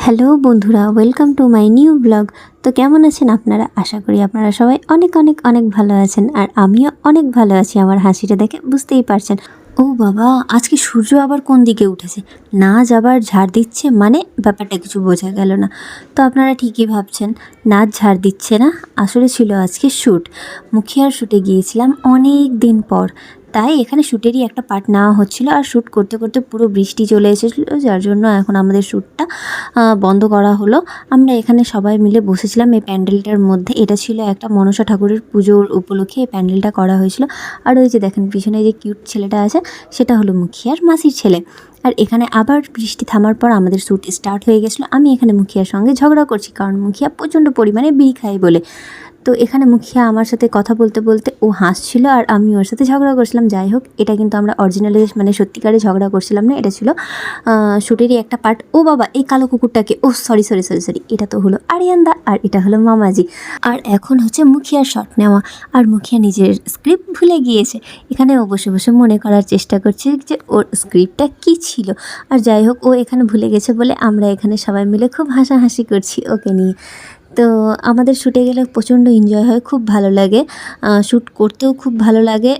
Hello বন্ধুরা, welcome to my new blog. তো কেমন আছেন আপনারা? আশা করি আপনারা সবাই অনেক অনেক অনেক ভালো আছেন, আর আমিও অনেক ভালো আছি। আমার হাসিটা দেখে বুঝতেই পারছেন। ও বাবা, আজকে সূর্য আবার কোন দিকে উঠেছে? নাচ আবার ঝাড় দিচ্ছে, মানে ব্যাপারটা কিছু বোঝা গেল না। তো আপনারা ঠিকই ভাবছেন, নাচ ঝাড় দিচ্ছে না, আসলে ছিল আজকে শ্যুট। মুখিয়ার শ্যুটে গিয়েছিলাম অনেক দিন পর, তাই এখানে শ্যুটেরই একটা পার্ট নেওয়া হচ্ছিলো। আর শ্যুট করতে করতে পুরো বৃষ্টি চলে এসেছিলো, যার জন্য এখন আমাদের শ্যুটটা বন্ধ করা হলো। আমরা এখানে সবাই মিলে বসেছিলাম এই প্যান্ডেলটার মধ্যে। এটা ছিল একটা মনসা ঠাকুরের পুজোর উপলক্ষে এই প্যান্ডেলটা করা হয়েছিল। আর ওই যে দেখেন পিছনে যে কিউট ছেলেটা আছে, সেটা হলো মুখিয়ার মাসির ছেলে। আর এখানে আবার বৃষ্টি থামার পর আমাদের শ্যুট স্টার্ট হয়ে গেছিলো। আমি এখানে মুখিয়ার সঙ্গে ঝগড়া করছি, কারণ মুখিয়া প্রচণ্ড পরিমাণে বিড়ি খায় বলে। তো এখানে মুখিয়া আমার সাথে কথা বলতে বলতে ও হাসছিল, আর আমি ওর সাথে ঝগড়া করছিলাম। যাই হোক, এটা কিন্তু আমরা অরিজিনালি মানে সত্যিকারে ঝগড়া করছিলাম না, এটা ছিল শ্যুটেরই একটা পার্ট। ও বাবা, এই কালো কুকুরটাকে, ও সরি সরি সরি সরি, এটা তো হলো আরিয়ানদা, আর এটা হলো মামাজি। আর এখন হচ্ছে মুখিয়ার শট নেওয়া। আর মুখিয়া নিজের স্ক্রিপ্ট ভুলে গিয়েছে। এখানে ও বসে বসে মনে করার চেষ্টা করছে যে ওর স্ক্রিপ্টটা কী ছিল। আর যাই হোক, ও এখানে ভুলে গেছে বলে আমরা এখানে সবাই মিলে খুব হাসাহাসি করছি ওকে নিয়ে। তো আমাদের শ্যুটে গেলে প্রচণ্ড এনজয় হয়, খুব ভালো লাগে, শ্যুট করতেও খুব ভালো লাগে।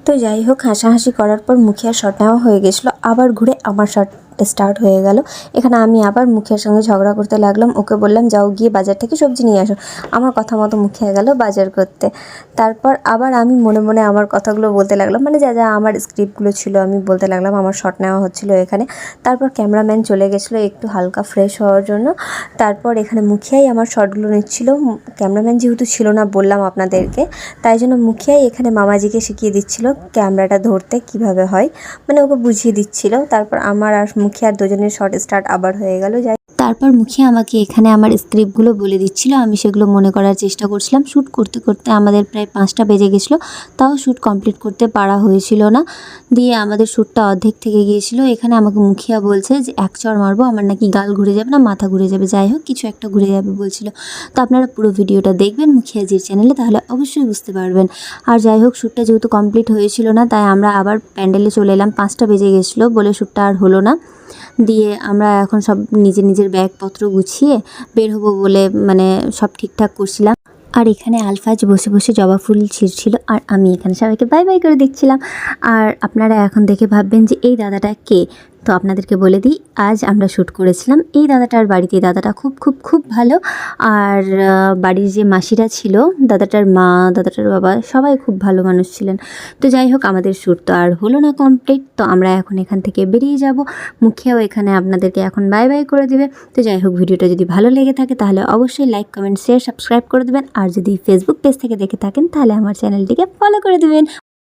তো যাই হোক, হাসাহাসি করার পর মুখিয়ার শট নেওয়া হয়ে গেছিলো। আবার ঘুরে আমার শট স্টার্ট হয়ে গেল। এখানে আমি আবার মুখিয়ার সঙ্গে ঝগড়া করতে লাগলাম। ওকে বললাম, যাও গিয়ে বাজার থেকে সবজি নিয়ে আসো। আমার কথা মতো মুখিয়া গেল বাজার করতে। তারপর আবার আমি মনে মনে আমার কথাগুলো বলতে লাগলাম, মানে যা যা আমার স্ক্রিপ্টগুলো ছিল আমি বলতে লাগলাম। আমার শট নেওয়া হচ্ছিলো এখানে। তারপর ক্যামেরাম্যান চলে গেছিলো একটু হালকা ফ্রেশ হওয়ার জন্য। তারপর এখানে মুখিয়াই আমার শটগুলো নিচ্ছিল। ক্যামেরাম্যান যেহেতু ছিল না বললাম আপনাদেরকে, তাই জন্য মুখিয়াই এখানে মামাজিকে শিখিয়ে দিচ্ছিল ক্যামেরাটা ধরতে কিভাবে হয়, মানে ওকে বুঝিয়ে দিচ্ছিল। তারপর আমার আর মুখিয়ার দুজনের শট স্টার্ট আবার হয়ে গেল। তারপর মুখিয়া আমাকে এখানে আমার স্ক্রিপ্টগুলো বলে দিচ্ছিল, আমি সেগুলো মনে করার চেষ্টা করছিলাম। শ্যুট করতে করতে আমাদের প্রায় 5টা বেজে গেছিলো, তাও শ্যুট কমপ্লিট করতে পারা হয়েছিল না। দিয়ে আমাদের শ্যুটটা অর্ধেক থেকে গিয়েছিলো। এখানে আমাকে মুখিয়া বলছে যে এক চড় মারবো, আমার নাকি গাল ঘুরে যাবে না মাথা ঘুরে যাবে, যাই হোক কিছু একটা ঘুরে যাবে বলছিল। তো আপনারা পুরো ভিডিওটা দেখবেন মুখিয়াজির চ্যানেলে, তাহলে অবশ্যই বুঝতে পারবেন। আর যাই হোক, শ্যুটটা যেহেতু কমপ্লিট হয়েছিল না, তাই আমরা আবার প্যান্ডেলে চলে এলাম। 5টা বেজে গেছিলো বলে শ্যুটটা আর হলো না। দিয়ে আমরা এখন সব নিজের নিজের ব্যাগপত্র গুছিয়ে বের হবো বলে মানে সব ঠিকঠাক করছিলাম। আর এখানে আলফাজ বসে বসে জবা ফুল ছিঁড়ছিল, আর আমি এখানে সবাইকে বাই বাই করে দিচ্ছিলাম। আর আপনারা এখন দেখে ভাববেন যে এই দাদাটা কে। তো আপনাদেরকে বলে দিই, আজ আমরা শ্যুট করেছিলাম এই দাদাটার বাড়িতে। দাদাটা খুব খুব খুব ভালো। আর বাড়ির যে মাসিরা ছিল, দাদাটার মা, দাদাটার বাবা, সবাই খুব ভালো মানুষ ছিলেন। তো যাই হোক, আমাদের শ্যুট তো আর হলো না কমপ্লিট। তো আমরা এখন এখান থেকে বেরিয়ে যাব। মুখিয়াও এখানে আপনাদেরকে এখন বাই বাই করে দেবে। তো যাই হোক, ভিডিওটা যদি ভালো লেগে থাকে তাহলে অবশ্যই লাইক, কমেন্ট, শেয়ার, সাবস্ক্রাইব করে দেবেন। আর যদি ফেসবুক পেজ থেকে দেখে থাকেন তাহলে আমার চ্যানেলটিকে ফলো করে দেবেন।